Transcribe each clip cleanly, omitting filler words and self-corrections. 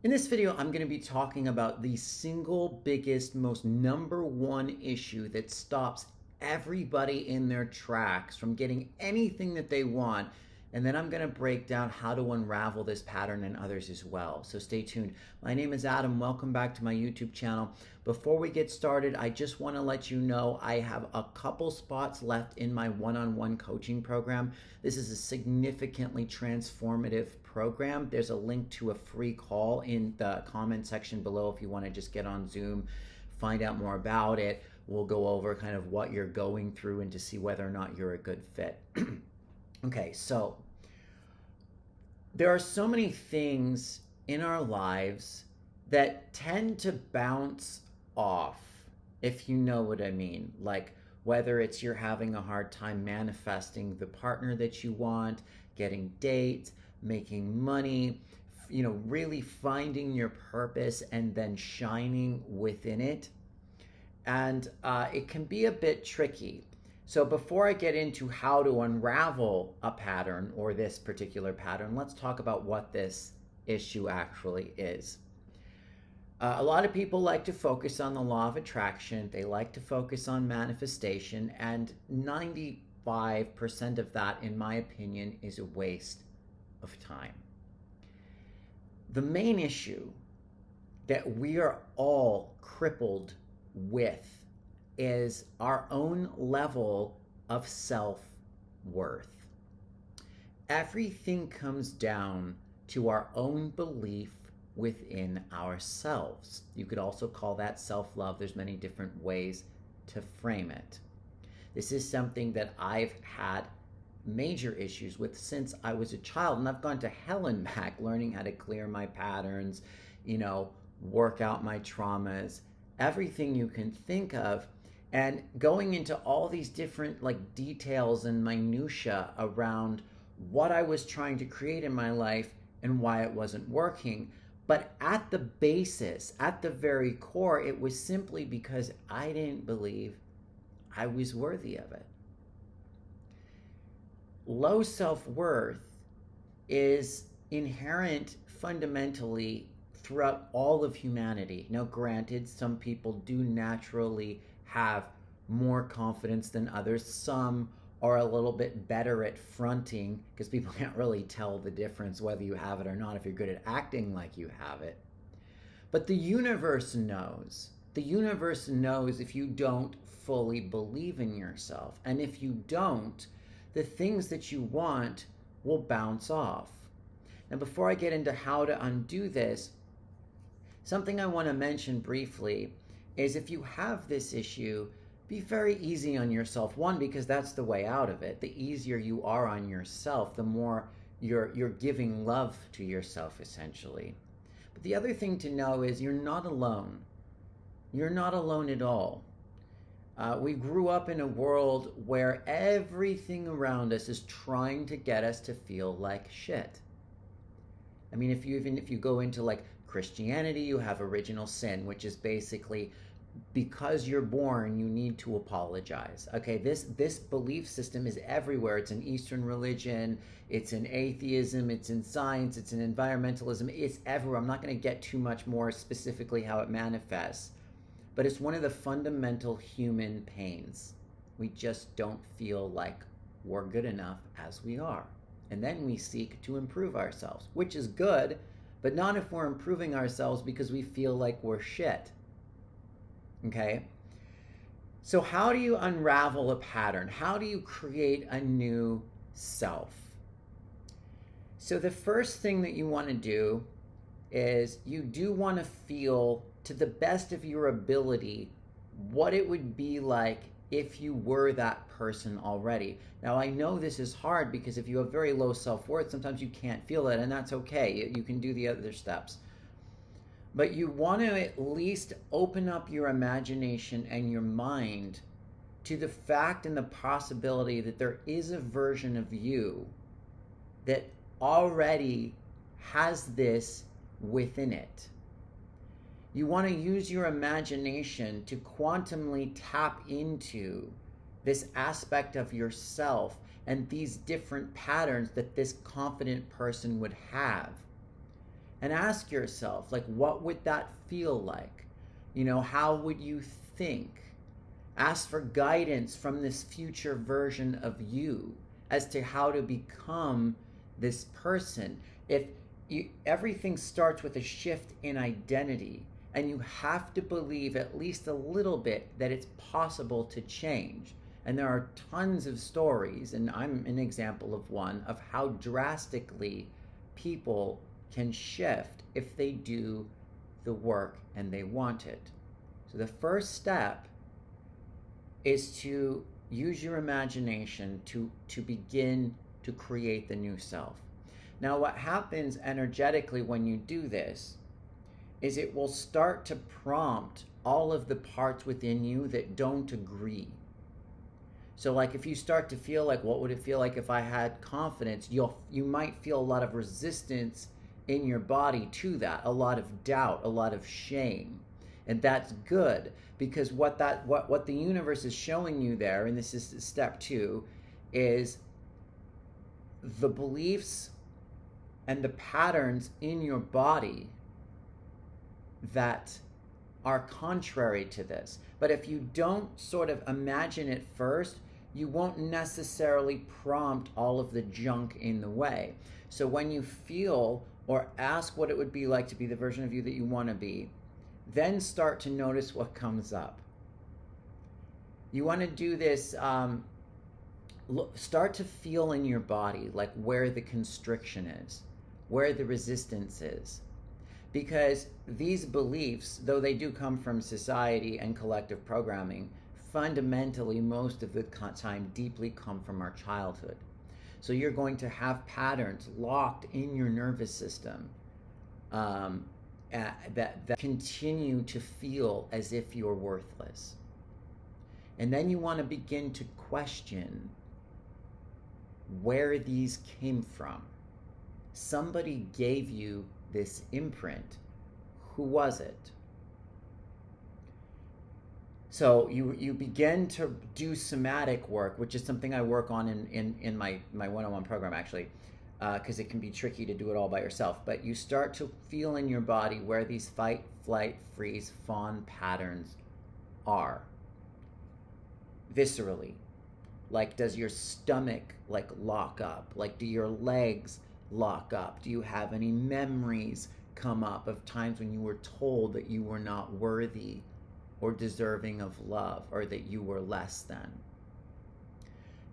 In this video, I'm going to be talking about the single biggest, most number one issue that stops everybody in their tracks from getting anything that they want. And then I'm going to break down how to unravel this pattern and others as well. So stay tuned. My name is Adam. Welcome back to my YouTube channel. Before we get started, I just want to let you know I have a couple spots left in my one-on-one coaching program. This is a significantly transformative program. There's a link to a free call in the comment section below if you want to just get on Zoom, find out more about it. We'll go over kind of what you're going through and to see whether or not you're a good fit. Okay, so there are so many things in our lives that tend to bounce off, if you know what I mean. Like whether it's you're having a hard time manifesting the partner that you want, getting dates, making money, really finding your purpose and then shining within it. And it can be a bit tricky. So before I get into how to unravel a pattern or this particular pattern, let's talk about what this issue actually is. A lot of people like to focus on the law of attraction. They like to focus on manifestation, and 95% of that, in my opinion, is a waste of time. The main issue that we are all crippled with is our own level of self-worth. Everything comes down to our own belief within ourselves. You could also call that self-love. There's many different ways to frame it. This is something that I've had major issues with since I was a child, and I've gone to hell and back learning how to clear my patterns, work out my traumas, everything you can think of, and going into all these different details and minutia around what I was trying to create in my life and why it wasn't working. But at the basis, at the very core, it was simply because I didn't believe I was worthy of it. Low self-worth is inherent fundamentally throughout all of humanity. Now, granted, some people do naturally have more confidence than others. Some are a little bit better at fronting because people can't really tell the difference whether you have it or not if you're good at acting like you have it. But the universe knows. The universe knows if you don't fully believe in yourself. And if you don't, the things that you want will bounce off. Now, before I get into how to undo this, something I want to mention briefly is if you have this issue, be very easy on yourself. One, because that's the way out of it. The easier you are on yourself, the more you're giving love to yourself, essentially. But the other thing to know is you're not alone. You're not alone at all. We grew up in a world where everything around us is trying to get us to feel like shit. I mean, if you go into Christianity, you have original sin, which is basically because you're born, you need to apologize. Okay, this belief system is everywhere. It's in Eastern religion, it's in atheism, it's in science, it's in environmentalism, it's everywhere. I'm not going to get too much more specifically how it manifests, but it's one of the fundamental human pains. We just don't feel like we're good enough as we are. And then we seek to improve ourselves, which is good, but not if we're improving ourselves because we feel like we're shit. Okay? So how do you unravel a pattern? How do you create a new self? So the first thing that you want to do is you do want to feel to the best of your ability what it would be like if you were that person already. Now, I know this is hard because if you have very low self-worth, sometimes you can't feel that, and that's okay. You can do the other steps. But you want to at least open up your imagination and your mind to the fact and the possibility that there is a version of you that already has this within it. You want to use your imagination to quantumly tap into this aspect of yourself and these different patterns that this confident person would have. and ask yourself, like, what would that feel like? How would you think? Ask for guidance from this future version of you as to how to become this person. Everything starts with a shift in identity, and you have to believe at least a little bit that it's possible to change. And there are tons of stories, and I'm an example of one, of how drastically people can shift if they do the work and they want it. So the first step is to use your imagination to begin to create the new self. Now, what happens energetically when you do this is it will start to prompt all of the parts within you that don't agree. So like if you start to feel like, what would it feel like if I had confidence? You might feel a lot of resistance in your body to that, a lot of doubt, a lot of shame. And that's good, because what the universe is showing you there, and this is step 2, is the beliefs and the patterns in your body that are contrary to this. But if you don't sort of imagine it first, you won't necessarily prompt all of the junk in the way. So when you feel or ask what it would be like to be the version of you that you want to be, then start to notice what comes up. You want to do this, start to feel in your body like where the constriction is, where the resistance is. Because these beliefs, though they do come from society and collective programming, fundamentally, most of the time, deeply come from our childhood. So you're going to have patterns locked in your nervous system that continue to feel as if you're worthless. And then you want to begin to question where these came from. Somebody gave you this imprint. Who was it? So you begin to do somatic work, which is something I work on in my one-on-one program, actually, because it can be tricky to do it all by yourself. But you start to feel in your body where these fight, flight, freeze, fawn patterns are. Viscerally. Like, does your stomach lock up? Like, do your legs lock up? Do you have any memories come up of times when you were told that you were not worthy or deserving of love, or that you were less than?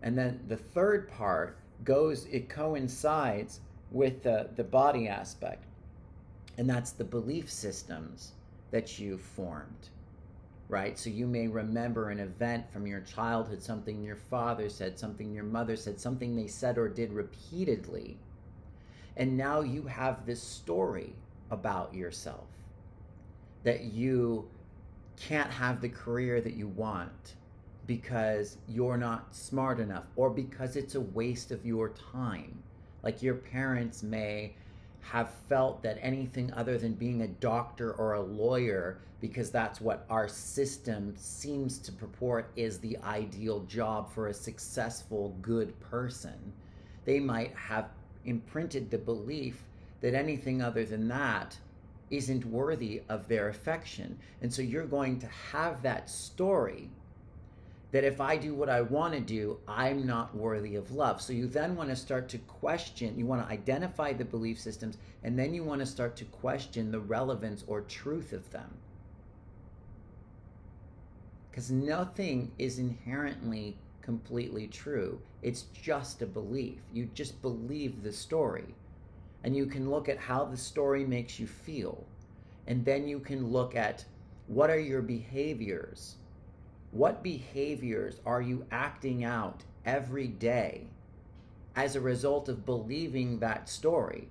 And then the third part it coincides with the body aspect, and that's the belief systems that you formed, right? So you may remember an event from your childhood, something your father said, something your mother said, something they said or did repeatedly, and now you have this story about yourself, that you can't have the career that you want because you're not smart enough, or because it's a waste of your time. Like, your parents may have felt that anything other than being a doctor or a lawyer, because that's what our system seems to purport is the ideal job for a successful, good person, they might have imprinted the belief that anything other than that isn't worthy of their affection. And so you're going to have that story that if I do what I want to do, I'm not worthy of love. So you then want to start to question, you want to identify the belief systems, and then you want to start to question the relevance or truth of them. Because nothing is inherently completely true. It's just a belief. You just believe the story. And you can look at how the story makes you feel. And then you can look at, what are your behaviors? What behaviors are you acting out every day as a result of believing that story?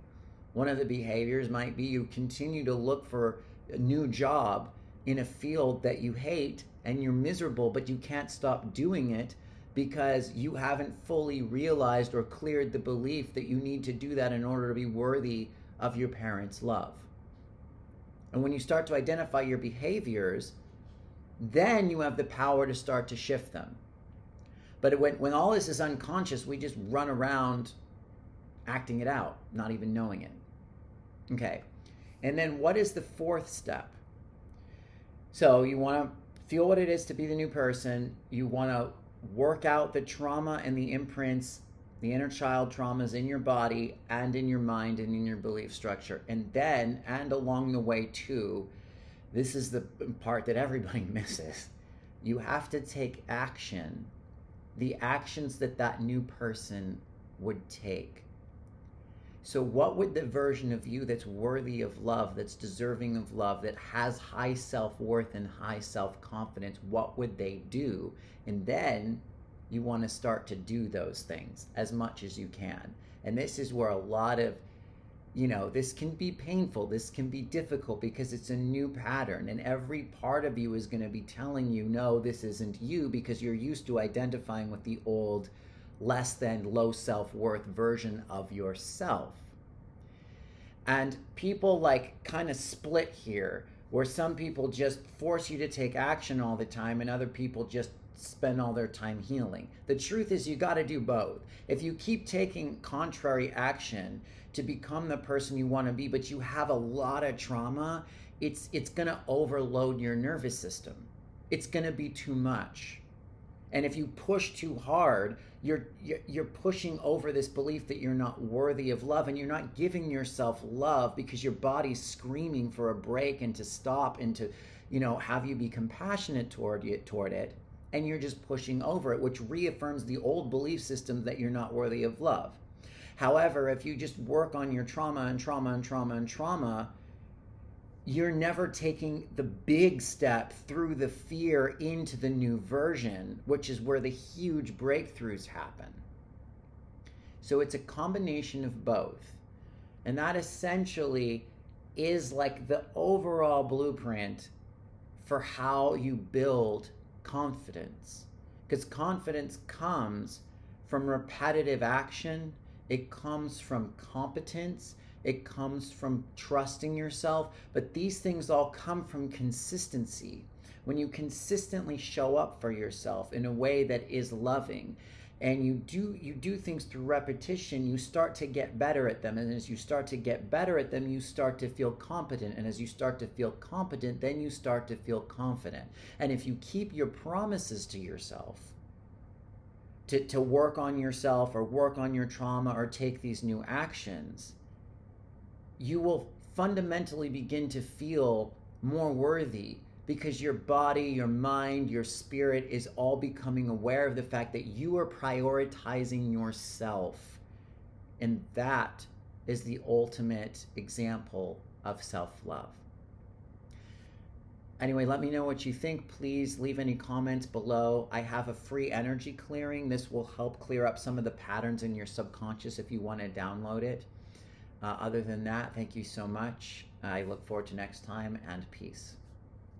One of the behaviors might be you continue to look for a new job in a field that you hate and you're miserable, but you can't stop doing it because you haven't fully realized or cleared the belief that you need to do that in order to be worthy of your parents' love. And when you start to identify your behaviors, then you have the power to start to shift them. But when all this is unconscious, we just run around acting it out, not even knowing it. Okay, And then what is the fourth step? So you want to feel what it is to be the new person. You want to work out the trauma and the imprints, the inner child traumas in your body and in your mind and in your belief structure. And then, and along the way too, this is the part that everybody misses. You have to take action, the actions that that new person would take. So what would the version of you that's worthy of love, that's deserving of love, that has high self-worth and high self-confidence, what would they do? And then you want to start to do those things as much as you can. And this is where a lot of, this can be painful, this can be difficult because it's a new pattern, and every part of you is going to be telling you, no, this isn't you, because you're used to identifying with the old, less than, low self-worth version of yourself. And people kind of split here, where some people just force you to take action all the time and other people just spend all their time healing. The truth is you got to do both. If you keep taking contrary action to become the person you want to be, but you have a lot of trauma, it's going to overload your nervous system. It's going to be too much. And if you push too hard, you're pushing over this belief that you're not worthy of love, and you're not giving yourself love because your body's screaming for a break and to stop and to, have you be compassionate toward it. And you're just pushing over it, which reaffirms the old belief system that you're not worthy of love. However, if you just work on your trauma and trauma and trauma and trauma, you're never taking the big step through the fear into the new version, which is where the huge breakthroughs happen. So it's a combination of both. And that essentially is like the overall blueprint for how you build confidence. Because confidence comes from repetitive action, it comes from competence, it comes from trusting yourself, but these things all come from consistency. When you consistently show up for yourself in a way that is loving, and you do things through repetition, you start to get better at them. And as you start to get better at them, you start to feel competent. And as you start to feel competent, then you start to feel confident. And if you keep your promises to yourself, to work on yourself or work on your trauma or take these new actions, you will fundamentally begin to feel more worthy, because your body, your mind, your spirit is all becoming aware of the fact that you are prioritizing yourself. And that is the ultimate example of self-love. Anyway, let me know what you think. Please leave any comments below. I have a free energy clearing. This will help clear up some of the patterns in your subconscious if you want to download it. Other than that, thank you so much. I look forward to next time, and peace.